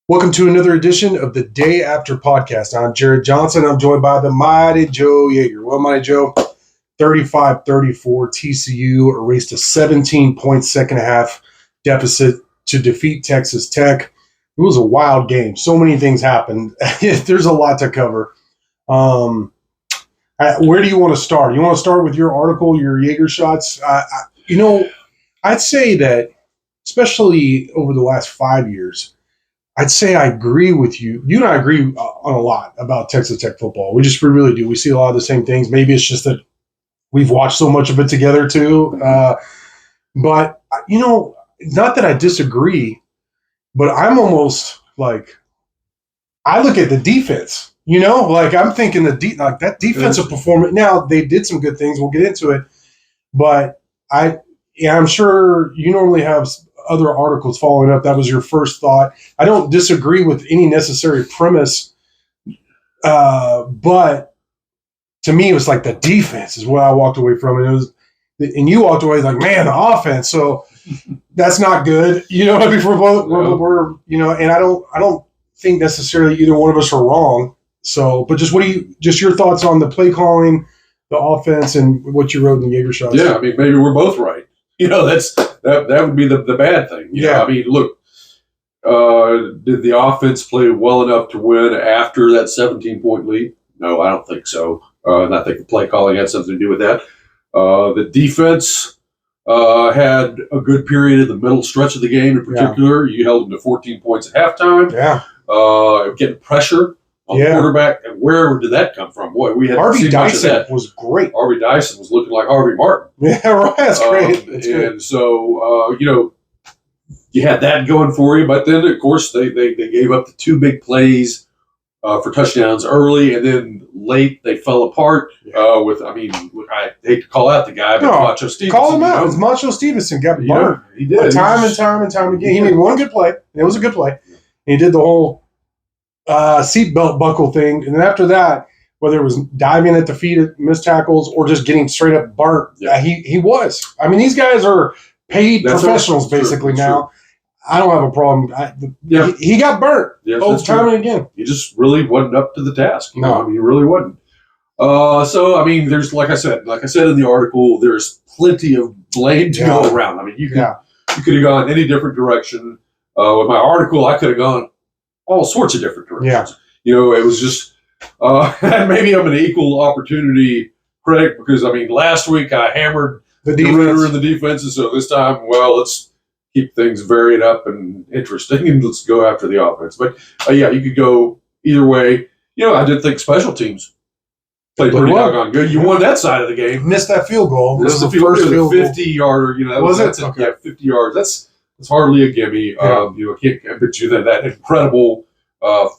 Welcome to another edition of the Day After Podcast. I'm Jared Johnson. I'm joined by the mighty Joe Yeager. Well, mighty Joe, 35-34, TCU erased a 17-point second-half deficit to defeat Texas Tech. It was a wild game. So many things happened. There's a lot to cover. Where do you want to start? You want to start with your article, your Yeager shots? I'd say that, especially over the last 5 years, I'd say I agree with you. You and I agree on a lot about Texas Tech football. We really do. We see a lot of the same things. Maybe it's just that we've watched so much of it together too. But not that I disagree, but I'm almost like I look at the defense. I'm thinking that defensive performance. Now they did some good things. We'll get into it, but I'm sure you normally have other articles following up. That was your first thought. I don't disagree with any necessary premise, but to me, it was like the defense is what I walked away from. And you walked away like, man, the offense. So that's not good. I mean, and I don't think necessarily either one of us are wrong. So, but just your thoughts on the play calling, the offense, and what you wrote in the Yeager shots? Yeah, I mean, maybe we're both right. That would be the bad thing. I mean, look, did the offense play well enough to win after that 17-point lead? No, I don't think so. And I think the play calling had something to do with that. The defense had a good period in the middle stretch of the game in particular. Yeah. You held them to 14 points at halftime. Yeah. Getting pressure on the quarterback. And where did that come from? Boy, we had Harvey Dyson was great. Harvey Dyson was looking like Harvey Martin. Yeah, right. That's great. And so, you had that going for you. But then, of course, they gave up the two big plays for touchdowns early, and then late they fell apart I hate to call out the guy, but Macho Stevenson. Call him out. It was Macho Stevenson got burnt. He did. Time and time again. He made one good play, and it was a good play. And he did the whole seatbelt buckle thing. And then after that, whether it was diving at the feet at missed tackles or just getting straight up burnt, he was. I mean, these guys are paid professionals basically now. True. I don't have a problem. He got burnt time and again. He just really wasn't up to the task. No. I mean, he really wasn't. So, I mean, there's, like I said in the article, there's plenty of blame to go around. I mean, you could have gone any different direction. With my article, I could have gone all sorts of different directions. Yeah. It was just, and maybe I'm an equal opportunity critic because, I mean, last week I hammered the Ritter and the defense, and so this time, let's keep things varied up and interesting, and let's go after the offense. But, you could go either way. I did think special teams played pretty doggone good. You won that side of the game. Missed that field goal. Missed the first 50-yarder. Was it? Okay. 50 yards. That's hardly a gimme. I can't bet you that incredible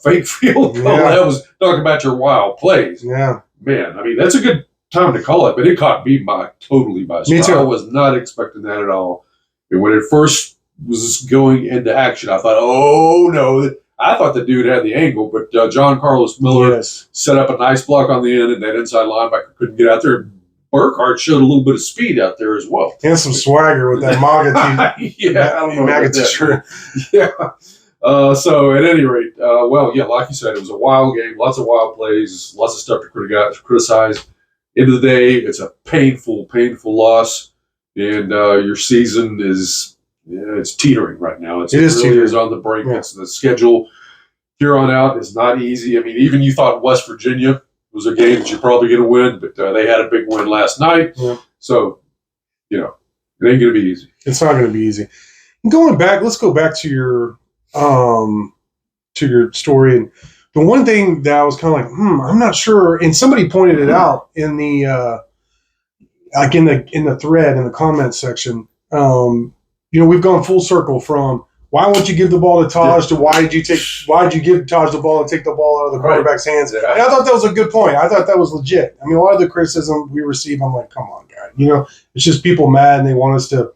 fake field goal. That was talking about your wild plays. Yeah. Man, I mean, that's a good time to call it, but it caught me totally by surprise. Me too. I was not expecting that at all. And when it first was going into action, I thought, oh, no. I thought the dude had the angle, but John Carlos Miller set up a nice block on the end, and that inside linebacker couldn't get out there. Burkhardt showed a little bit of speed out there as well. And some swagger with that MAGA MAGA t-shirt. Yeah. So at any rate, like you said, it was a wild game, lots of wild plays, lots of stuff to criticize. End of the day, it's a painful, painful loss, and your season is it's teetering right now. It really is on the brink. Yeah. It's the schedule here on out is not easy. I mean, even you thought West Virginia was a game that you're probably going to win, but they had a big win last night. Yeah. So, it ain't going to be easy. It's not going to be easy. Going back, let's go back to your story. And the one thing that I was kind of like, I'm not sure. And somebody pointed it out in the in the thread in the comments section. We've gone full circle from why won't you give the ball to Taj to why did you give Taj the ball and take the ball out of the quarterback's hands? And I thought that was a good point. I thought that was legit. I mean, a lot of the criticism we receive, I'm like, come on, guy. It's just people mad and they want us to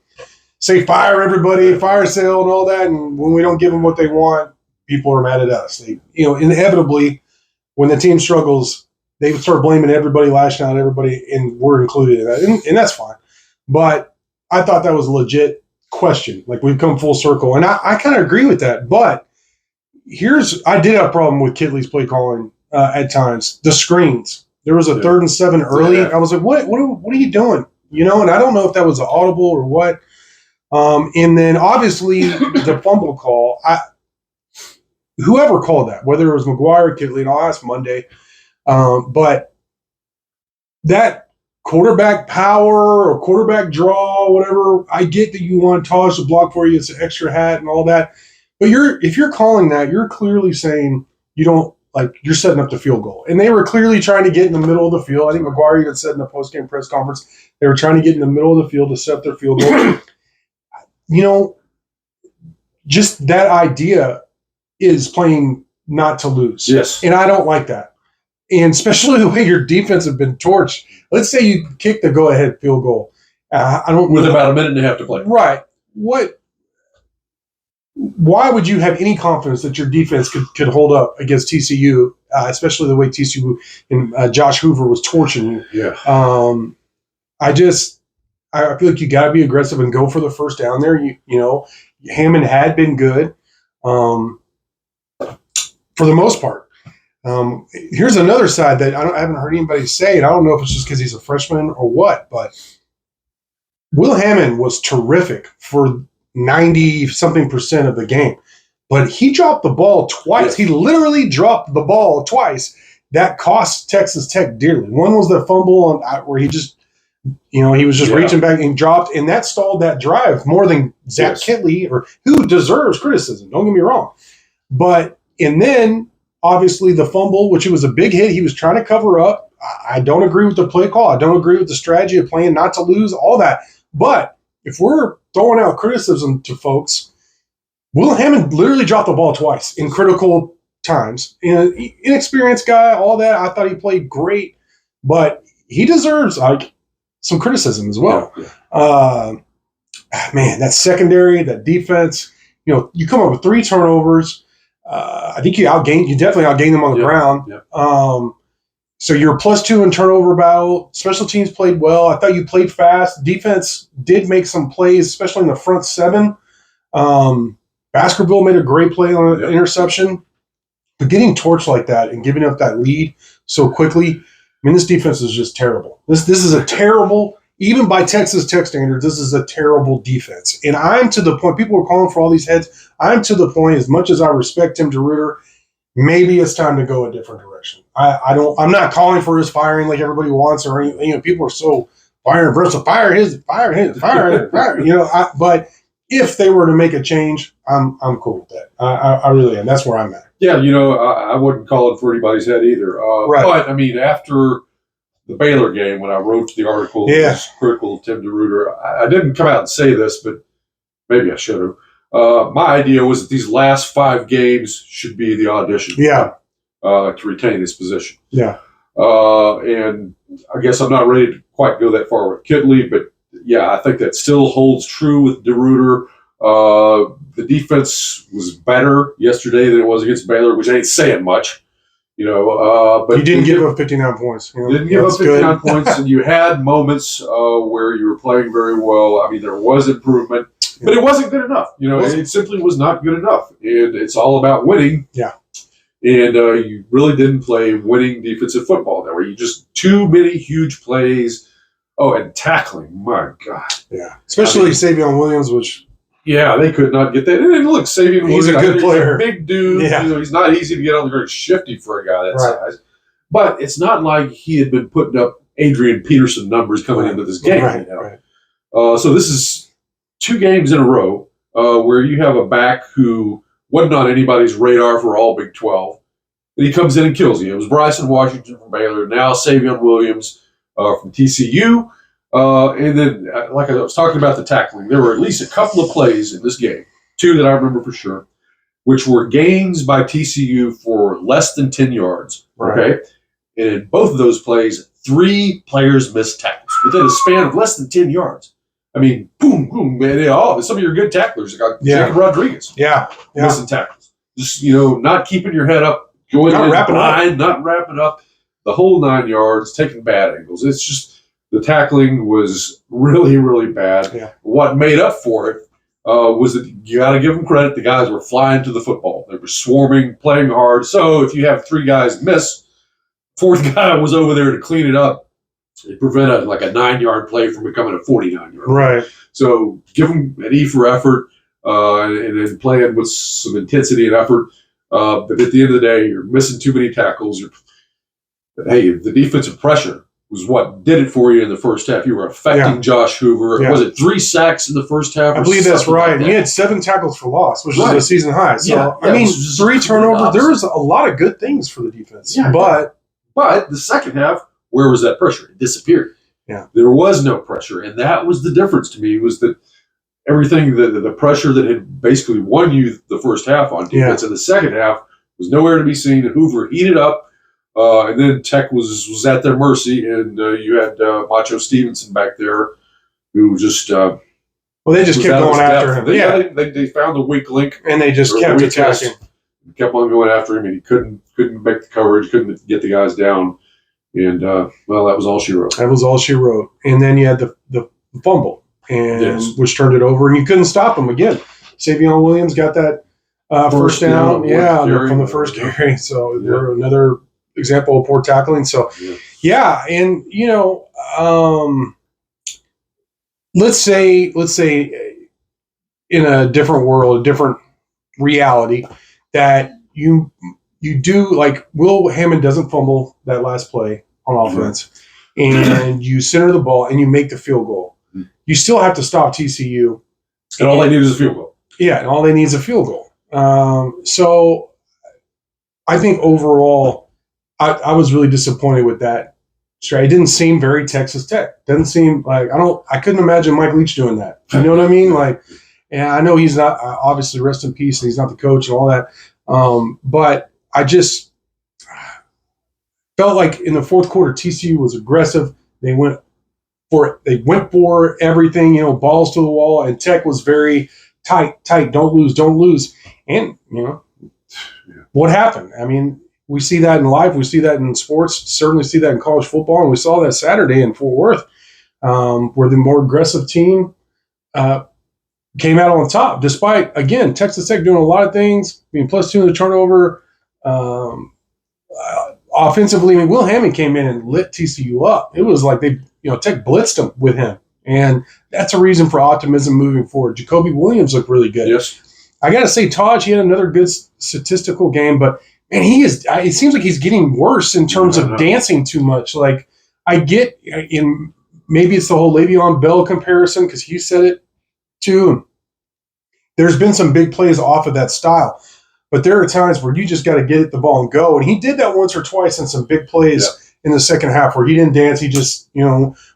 say fire everybody, fire sale and all that. And when we don't give them what they want, people are mad at us. They, inevitably, when the team struggles, they start blaming everybody, lashing out at everybody, and we're included in that. And that's fine. But I thought that was legit question. Like, we've come full circle. And I kind of agree with that. But I did have a problem with Kitley's play calling at times. The screens. There was a 3rd and 7 early. Yeah. I was like, what are you doing? And I don't know if that was an audible or what. And then obviously the fumble call. Whoever called that, whether it was McGuire or Kitley, and I'll ask Monday. But that quarterback power or quarterback draw, whatever, I get that you want Taj to block for you. It's an extra hat and all that. But if you're calling that, you're clearly saying you don't you're setting up the field goal. And they were clearly trying to get in the middle of the field. I think McGuire even said in the post-game press conference they were trying to get in the middle of the field to set up their field goal. Just that idea is playing not to lose. Yes. And I don't like that. And especially the way your defense have been torched. Let's say you kick the go-ahead field goal. I don't with about a minute and a half to play. Right. Why would you have any confidence that your defense could hold up against TCU, especially the way TCU and Josh Hoover was torching you? Yeah. I feel like you got to be aggressive and go for the first down there. Hammond had been good for the most part. Here's another side that I haven't heard anybody say, and I don't know if it's just because he's a freshman or what, but Will Hammond was terrific for 90-something% of the game. But he dropped the ball twice. Yes. He literally dropped the ball twice. That cost Texas Tech dearly. One was the fumble where he just, he was just reaching back and dropped, and that stalled that drive more than Zach Kitley, who deserves criticism. Don't get me wrong. And then, obviously, the fumble, which it was a big hit, he was trying to cover up. I don't agree with the play call. I don't agree with the strategy of playing not to lose, all that. But if we're throwing out criticism to folks, Will Hammond literally dropped the ball twice in critical times. Inexperienced guy, all that. I thought he played great, but he deserves some criticism as well. Yeah. Man, that secondary, that defense. You come up with 3 turnovers. I think you definitely outgained them on the ground. Yeah. So you're +2 in turnover battle. Special teams played well. I thought you played fast. Defense did make some plays, especially in the front 7. Baskerville made a great play on an interception. But getting torched like that and giving up that lead so quickly, this defense is just terrible. This is a terrible, even by Texas Tech standards, this is a terrible defense. And I'm to the point, people are calling for all these heads. I'm to the point, as much as I respect Tim DeRuyter, maybe it's time to go a different direction. I'm not calling for his firing like everybody wants or anything. People are so firing versus fire. But if they were to make a change, I'm cool with that. I really am. That's where I'm at. Yeah, I wouldn't call it for anybody's head either. Right. But after the Baylor game, when I wrote the article, that was critical of Tim DeRuyter, I didn't come out and say this, but maybe I should have. My idea was that these last 5 games should be the audition. Yeah. To retain his position. Yeah. And I guess I'm not ready to quite go that far with Kitley, but I think that still holds true with DeRuyter. The defense was better yesterday than it was against Baylor, which ain't saying much, but you didn't give up 59 points. Didn't give up 59 points, and you had moments where you were playing very well. There was improvement, but it wasn't good enough. It simply was not good enough, and it's all about winning. Yeah. And you really didn't play winning defensive football that way. You just too many huge plays. Oh, and tackling, my God. Yeah, especially Savion Williams, which. Yeah, they could not get that. And look, Savion Williams, he's a good player. He's a big dude. Yeah. He's not easy to get on the ground. Shifty for a guy that size. But it's not like he had been putting up Adrian Peterson numbers coming into this game. Right. So this is 2 games in a row where you have a back who wasn't on anybody's radar for all Big 12. And he comes in and kills you. It was Bryson Washington from Baylor, now Savion Williams from TCU. And then, like I was talking about the tackling, there were at least a couple of plays in this game, 2 that I remember for sure, which were gains by TCU for less than 10 yards. Okay? And in both of those plays, 3 players missed tackles within a span of less than 10 yards. Boom, boom, man. Some of your good tacklers, like Jacob Rodriguez, missing tackles. Just, not keeping your head up, not wrapping up the whole 9 yards, taking bad angles. It's just the tackling was really, really bad. Yeah. What made up for it was that you got to give them credit. The guys were flying to the football. They were swarming, playing hard. So if you have 3 guys miss, 4th guy was over there to clean it up and prevent a 9-yard play from becoming a 49-yard. Right. So give them an E for effort, and then playing with some intensity and effort. But at the end of the day, you're missing too many tackles. Hey, the defensive pressure was what did it for you in the first half. You were affecting Josh Hoover. Was it 3 sacks in the first half? I believe that's right. And he had 7 tackles for loss, which is a season high. So, I mean, 3 turnovers. There was a lot of good things for the defense. Yeah, but the second half, where was that pressure? It disappeared. Yeah. There was no pressure. And that was the difference to me, was that everything, the pressure that had basically won you the first half on defense in the second half was nowhere to be seen. And Hoover heated up. And then Tech was at their mercy, and you had Macho Stevenson back there, who just they just kept going after him. They found the weak link, and they just kept attacking. Kept on going after him, and he couldn't make the coverage, couldn't get the guys down, and that was all she wrote. That was all she wrote, and then you had the fumble, and which turned it over, and you couldn't stop him again. Savion Williams got that first down, from the first carry. So another example of poor tackling. So, and let's say in a different world, a different reality, that you do, like, Will Hammond doesn't fumble that last play on offense, and you center the ball and you make the field goal. You still have to stop TCU, and all they need is a field goal. Yeah, and all they need is a field goal. So, I think overall, I was really disappointed with that. It didn't seem very Texas Tech. Doesn't seem like I couldn't imagine Mike Leach doing that. You know what I mean? And I know he's not, obviously, rest in peace, and he's not the coach and all that. But I just felt like in the fourth quarter, TCU was aggressive. They went for everything, balls to the wall, and Tech was very tight, don't lose. And, what happened? I mean, we see that in life. We see that in sports. Certainly see that in college football. And we saw that Saturday in Fort Worth, where the more aggressive team came out on top, despite, again, Texas Tech doing a lot of things, being +2 in the turnover. Offensively, Will Hammond came in and lit TCU up. It was like Tech blitzed them with him. And that's a reason for optimism moving forward. Jacoby Williams looked really good. Yes. I got to say, Taj, he had another good statistical game, but and it seems like he's getting worse in terms of dancing too much. Like, I get maybe it's the whole Le'Veon Bell comparison, because he said it too. There's been some big plays off of that style, but there are times where you just got to get the ball and go. And he did that once or twice in some big plays in the second half where he didn't dance. He just,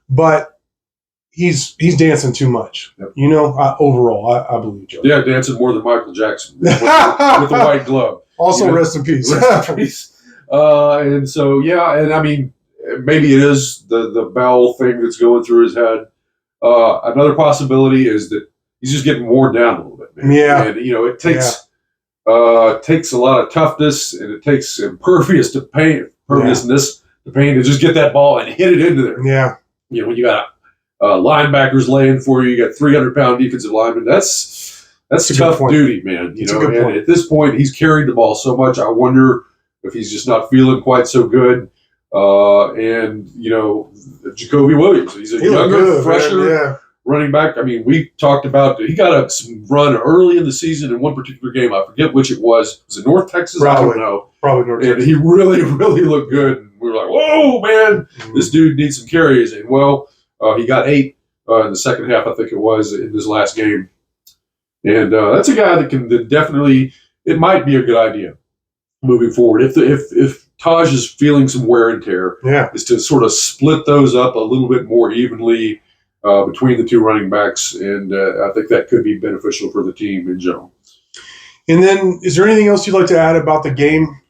but he's dancing too much, overall, I believe, Joe. Yeah, dancing more than Michael Jackson with the white glove. Also, rest in peace. Rest in peace. And so, and I mean, maybe it is the Bell thing that's going through his head. Another possibility is that he's just getting worn down a little bit, man. Yeah. And, it takes a lot of toughness, and it takes imperviousness to pain to just get that ball and hit it into there. Yeah. When you got linebackers laying for you, you got 300-pound defensive linemen. That's tough duty, man. And at this point, he's carried the ball so much. I wonder if he's just not feeling quite so good. And Jacoby Williams, he's a younger, fresher running back. I mean, we talked about he got some run early in the season in one particular game. I forget which it was. Was it North Texas? Probably. I don't know. Probably North Texas. And he really, really looked good. And we were like, whoa, man, this dude needs some carries. And he got 8 in the second half, I think it was, in his last game. And that's a guy that can definitely, it might be a good idea moving forward. If Taj is feeling some wear and tear, is to sort of split those up a little bit more evenly between the 2 running backs. And I think that could be beneficial for the team in general. And then, is there anything else you'd like to add about the game?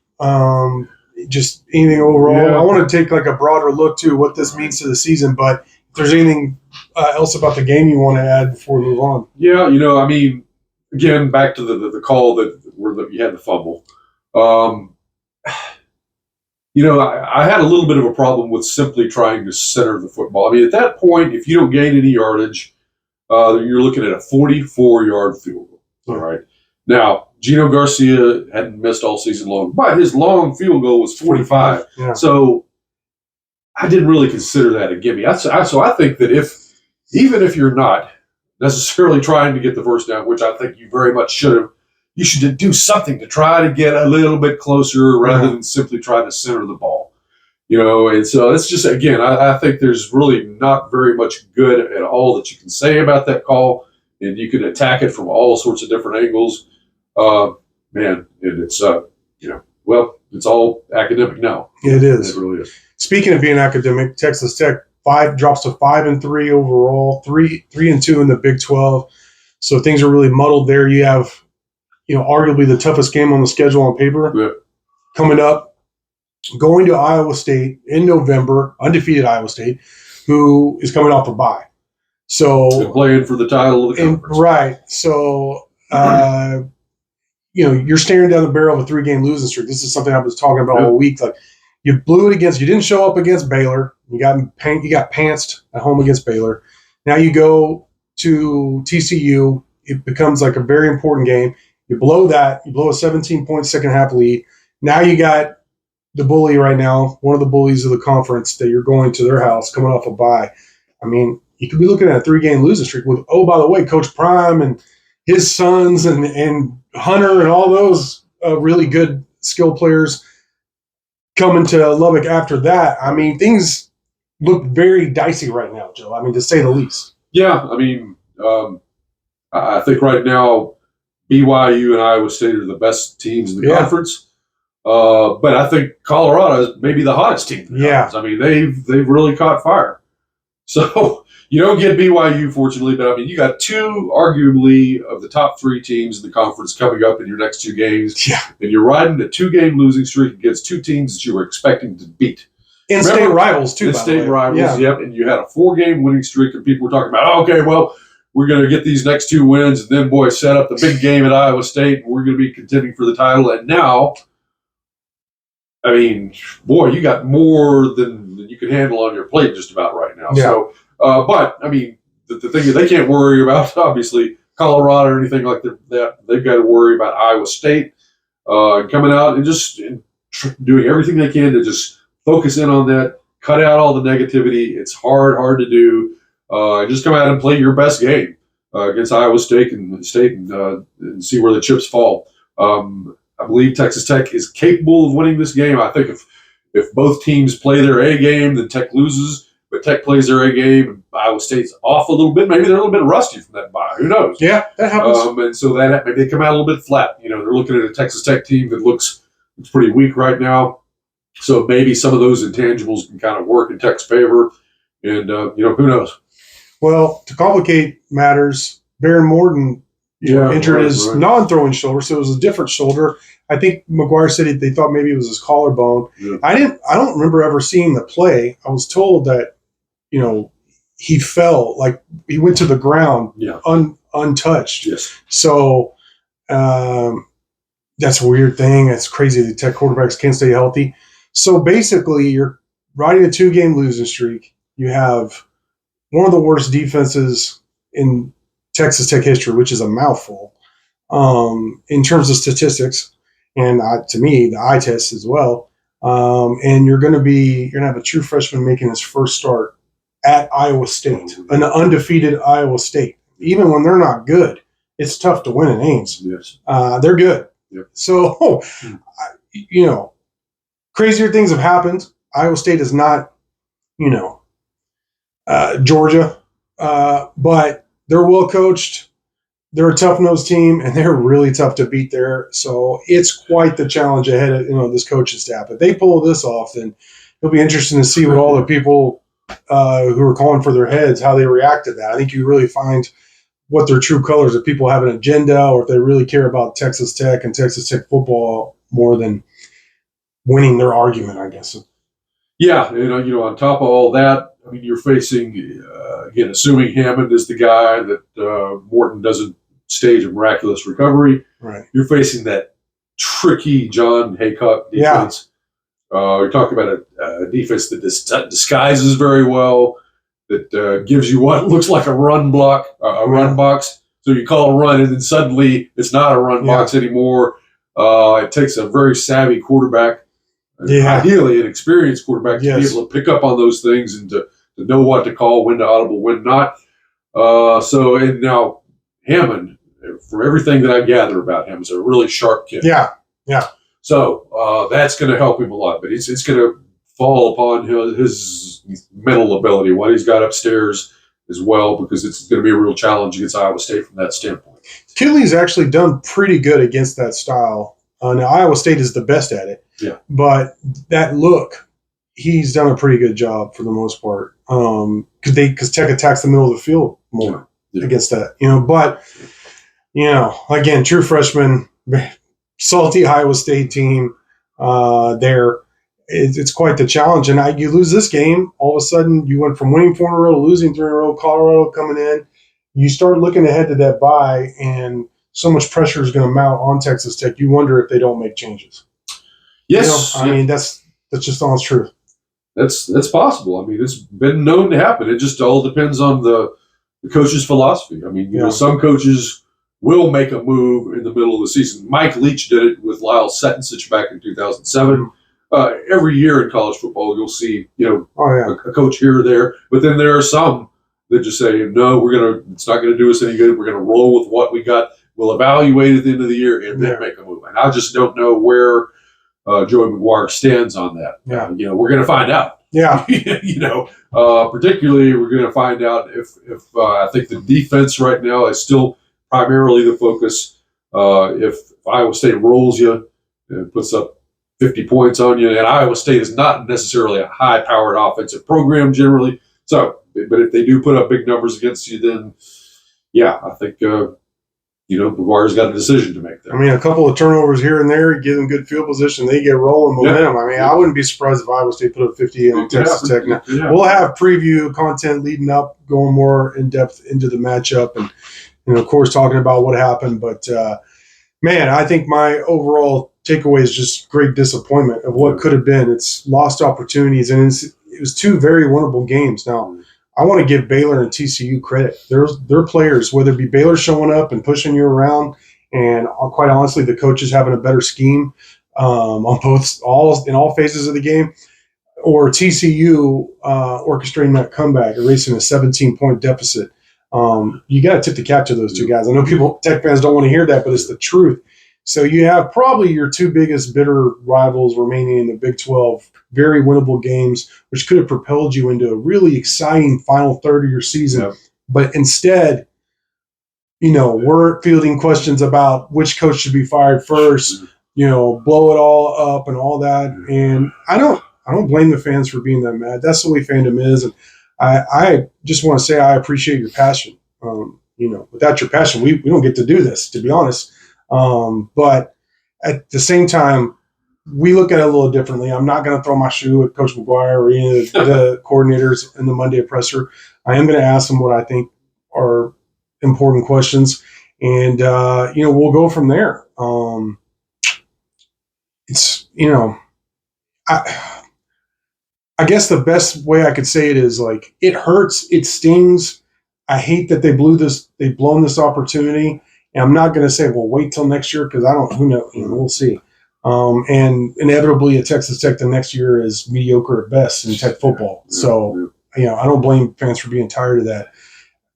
Just anything overall? Yeah. I want to take a broader look to what this means to the season, but if there's anything else about the game you want to add before we move on? Yeah, I mean, again, back to the call where you had the fumble. I had a little bit of a problem with simply trying to center the football. I mean, at that point, if you don't gain any yardage, you're looking at a 44-yard field goal. All right. Now, Gino Garcia hadn't missed all season long, but his long field goal was 45. Yeah. So I didn't really consider that a gimme. So I think that even if you're not necessarily trying to get the first down, which I think you very much should have, you should do something to try to get a little bit closer rather than simply try to center the ball. And so it's just, again, I think there's really not very much good at all that you can say about that call, and you can attack it from all sorts of different angles. And it's, well, it's all academic now. It is. It really is. Speaking of being academic, Texas Tech drops to 5-3 overall, 3-2 in the Big 12. So things are really muddled there. You have, arguably the toughest game on the schedule on paper coming up, going to Iowa State in November, undefeated Iowa State, who is coming off a bye. So they're playing for the title of the conference. Right. So, you're staring down the barrel of a 3-game losing streak. This is something I was talking about all week. Like, you didn't show up against Baylor. You got pantsed at home against Baylor. Now you go to TCU. It becomes like a very important game. You blow that. You blow a 17-point second-half lead. Now you got the bully right now, one of the bullies of the conference, that you're going to their house coming off a bye. I mean, you could be looking at a 3-game losing streak with, by the way, Coach Prime and his sons and Hunter and all those really good skill players coming to Lubbock after that. I mean, things look very dicey right now, Joe. I mean, to say the least. Yeah, I mean, I think right now BYU and Iowa State are the best teams in the conference. But I think Colorado is maybe the hottest team in the conference. I mean, they've really caught fire. So you don't get BYU, fortunately, but I mean, you got two, arguably, of the top 3 teams in the conference coming up in your next 2 games. Yeah. And you're riding a 2-game losing streak against 2 teams that you were expecting to beat. In-state rivals, too. In-state rivals, yep. And you had a 4-game winning streak, and people were talking about, okay, well, we're going to get these next 2 wins, and then, boy, set up the big game at Iowa State, and we're going to be contending for the title. And now, I mean, boy, you got more than you can handle on your plate just about right now. Yeah. So, but, I mean, the thing is they can't worry about, obviously, Colorado or anything like that. They've got to worry about Iowa State coming out and just doing everything they can to just focus in on that, cut out all the negativity. It's hard to do. Just come out and play your best game against Iowa State and see where the chips fall. I believe Texas Tech is capable of winning this game. I think if both teams play their A game, then Tech loses. But Tech plays their A game, and Iowa State's off a little bit. Maybe they're a little bit rusty from that bye. Who knows? Yeah, that happens. And so maybe they come out a little bit flat. They're looking at a Texas Tech team that looks pretty weak right now. So maybe some of those intangibles can kind of work in Tech's favor. And, who knows? Well, to complicate matters, Baron Morton injured his non-throwing shoulder, so it was a different shoulder. I think McGuire said they thought maybe it was his collarbone. Yeah. I don't remember ever seeing the play. I was told that, he fell, like he went to the ground untouched. Yes. So that's a weird thing. It's crazy that Tech quarterbacks can't stay healthy. So basically, you're riding a 2-game losing streak. You have one of the worst defenses in Texas Tech history, which is a mouthful in terms of statistics, and to me, the eye test as well. And you're going to have a true freshman making his first start at Iowa State, an undefeated Iowa State. Even when they're not good, it's tough to win in Ames. Yes, they're good. Yep. So, crazier things have happened. Iowa State is not, Georgia, but they're well coached. They're a tough-nosed team, and they're really tough to beat there. So it's quite the challenge ahead of this coaching staff. If they pull this off, then it'll be interesting to see what all the people who are calling for their heads, how they react to that. I think you really find what their true colors, if people have an agenda or if they really care about Texas Tech and Texas Tech football more than winning their argument, I guess. Yeah, on top of all that, I mean, you're facing, again, assuming Hammond is the guy that Morton doesn't stage a miraculous recovery. Right. You're facing that tricky John Haycock defense. You're talking about a defense that disguises very well. that gives you what looks like a run block, a run box. So you call a run, and then suddenly it's not a run box anymore. It takes a very savvy quarterback, ideally an experienced quarterback, to be able to pick up on those things and to know what to call, when to audible, when not. And now Hammond, from everything that I gather about him, is a really sharp kid. Yeah. So that's going to help him a lot, but it's going to fall upon his mental ability, what he's got upstairs as well, because it's going to be a real challenge against Iowa State from that standpoint. Kinley's actually done pretty good against that style. Now, Iowa State is the best at it. Yeah. But that look, he's done a pretty good job for the most part, because Tech attacks the middle of the field more against that. But again, true freshman, salty Iowa State team there. It's quite the challenge. And you lose this game, all of a sudden you went from winning 4 in a row to losing 3 in a row. Colorado coming in, you start looking ahead to that bye, and so much pressure is going to mount on Texas Tech. You wonder if they don't make changes. Yes, I mean that's just honest truth. That's possible. I mean, it's been known to happen. It just all depends on the coach's philosophy. I mean, some coaches will make a move in the middle of the season. Mike Leach did it with Lyle Setensich back in 2007. Every year in college football, you'll see a coach here or there, but then there are some that just say, no, it's not gonna do us any good. We're gonna roll with what we got. We'll evaluate at the end of the year and then make a move. And I just don't know where Joey McGuire stands on that. Yeah. We're gonna find out. Yeah. Particularly we're gonna find out if I think the defense right now is still primarily the focus. If Iowa State rolls you and puts up 50 points on you, and Iowa State is not necessarily a high-powered offensive program generally. So, but if they do put up big numbers against you, then I think McGuire's got a decision to make there. I mean, a couple of turnovers here and there, you give them good field position, they get rolling momentum. I mean, I wouldn't be surprised if Iowa State put up 50 on Texas Tech. Now, we'll have preview content leading up, going more in depth into the matchup, and of course talking about what happened. But man, I think my overall takeaway is just great disappointment of what could have been. It's lost opportunities, and it was 2 very winnable games. Now, I want to give Baylor and TCU credit. Their players, whether it be Baylor showing up and pushing you around, and quite honestly, the coaches having a better scheme on in all phases of the game, or TCU orchestrating that comeback, erasing a 17-point deficit. You got to tip the cap to those 2 guys. I know Tech fans don't want to hear that, but it's the truth. So you have probably your 2 biggest bitter rivals remaining in the Big 12, very winnable games, which could have propelled you into a really exciting final third of your season. Yeah. But instead, we're fielding questions about which coach should be fired first, blow it all up and all that. And I don't blame the fans for being that mad. That's the way fandom is. And I just want to say I appreciate your passion. Without your passion, we don't get to do this, to be honest. But at the same time, we look at it a little differently. I'm not going to throw my shoe at Coach McGuire or any of the coordinators in the Monday presser. I am going to ask them what I think are important questions, and we'll go from there. I guess the best way I could say it is like it hurts, it stings. I hate that they've blown this opportunity. And I'm not going to say, well, wait till next year, because who knows, we'll see. And inevitably at Texas Tech the next year is mediocre at best in Tech football. So, I don't blame fans for being tired of that.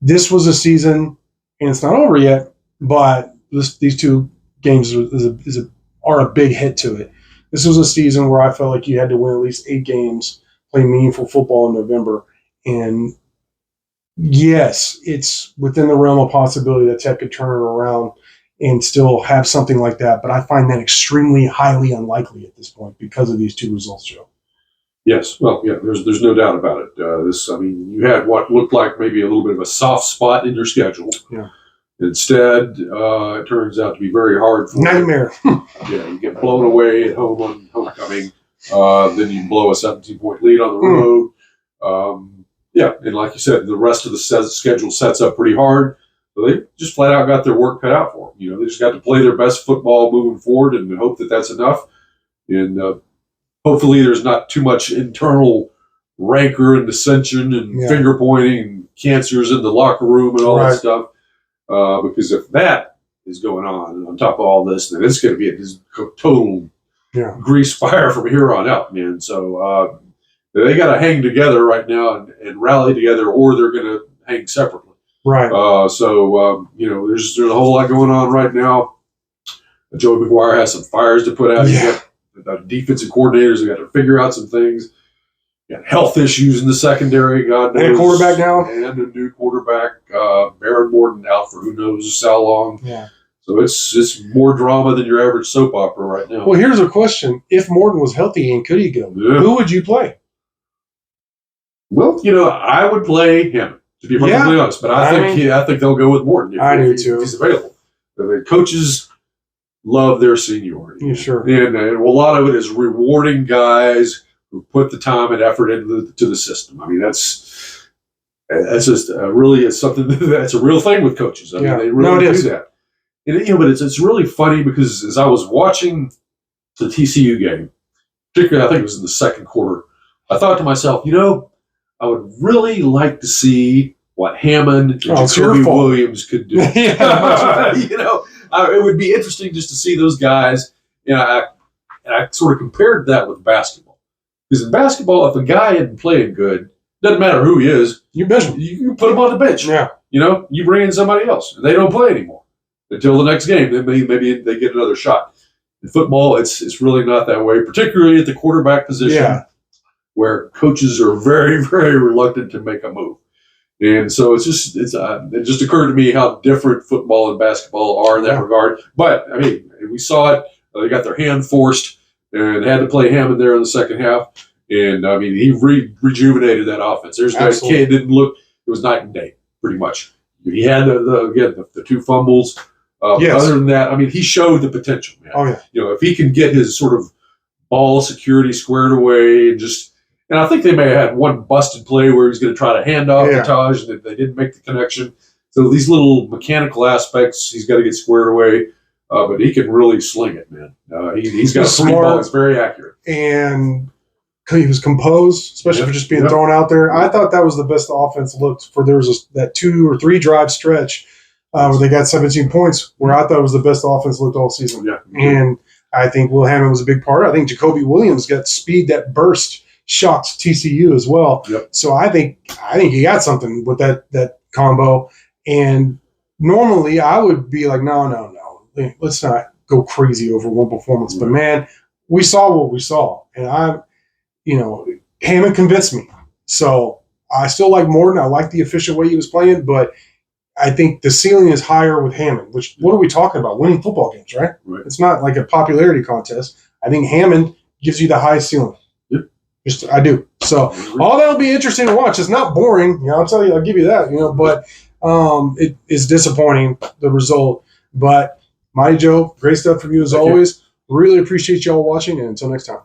This was a season, and it's not over yet, but these 2 games are a big hit to it. This was a season where I felt like you had to win at least 8 games, play meaningful football in November, and yes, it's within the realm of possibility that Tech could turn it around and still have something like that. But I find that extremely highly unlikely at this point because of these 2 results, Joe. Yes, well, there's no doubt about it. You had what looked like maybe a little bit of a soft spot in your schedule. Yeah. Instead, it turns out to be very hard for nightmare. You get blown away at home on homecoming. Then you blow a 17-point lead on the road. And like you said, the rest of the schedule sets up pretty hard. So they just flat out got their work cut out for them. They just got to play their best football moving forward and hope that that's enough. And hopefully there's not too much internal rancor and dissension and finger pointing and cancers in the locker room and all that stuff. Because if that is going on top of all this, then it's going to be a total grease fire from here on out, man. So they got to hang together right now and rally together, or they're going to hang separately. Right. There's a whole lot going on right now. Joey McGuire has some fires to put out. Yeah. You got defensive coordinators. They got to figure out some things. You got health issues in the secondary. God knows. And quarterback now. And a new quarterback. Baron Morton out for who knows how long. Yeah. So it's more drama than your average soap opera right now. Well, here's a question: if Morton was healthy and could he go, who would you play? Well, I would play him, to be perfectly honest. But I think they'll go with Morton. If he's available. The coaches love their seniority. Yeah, sure. And a lot of it is rewarding guys who put the time and effort into the system. I mean, that's just it's something that's a real thing with coaches. I mean, they really do that. And, but it's really funny because as I was watching the TCU game, particularly I think it was in the second quarter, I thought to myself, I would really like to see what Hammond and Jacoby Williams could do. It would be interesting just to see those guys. And I sort of compared that with basketball. Because in basketball, if a guy isn't playing good, doesn't matter who he is, you put him on the bench. Yeah. You bring in somebody else, and they don't play anymore until the next game. Then maybe they get another shot. In football, it's really not that way, particularly at the quarterback position, where coaches are very, very reluctant to make a move. And so it just occurred to me how different football and basketball are in that regard. But I mean, we saw it. They got their hand forced and had to play Hammond there in the second half. And I mean, he rejuvenated that offense. There's that kid didn't look. It was night and day, pretty much. He had the two fumbles. Other than that, I mean, he showed the potential, man. Oh yeah. If he can get his sort of ball security squared away and I think they may have had one busted play where he was going to try to hand off to Taj, and they didn't make the connection. So these little mechanical aspects, he's got to get squared away. But he can really sling it, man. He's got a free ball that's very accurate. And he was composed, especially for just being thrown out there. I thought that was the best the offense looked for. There was that 2 or 3 drive stretch where they got 17 points, where I thought it was the best the offense looked all season. Yeah. And I think Will Hammond was a big part. I think Jacoby Williams got speed that burst. Shocked TCU as well. Yep. So I think he got something with that combo. And normally I would be like, no. Let's not go crazy over one performance. But man, we saw what we saw. And Hammond convinced me. So I still like Morton. I like the efficient way he was playing, but I think the ceiling is higher with Hammond, which what are we talking about? Winning football games, right? It's not like a popularity contest. I think Hammond gives you the highest ceiling. I do. So all that'll be interesting to watch. It's not boring. I'll tell you, I'll give you that, but it is disappointing, the result. But Mighty Joe, great stuff from you as always. Really appreciate y'all watching, and until next time.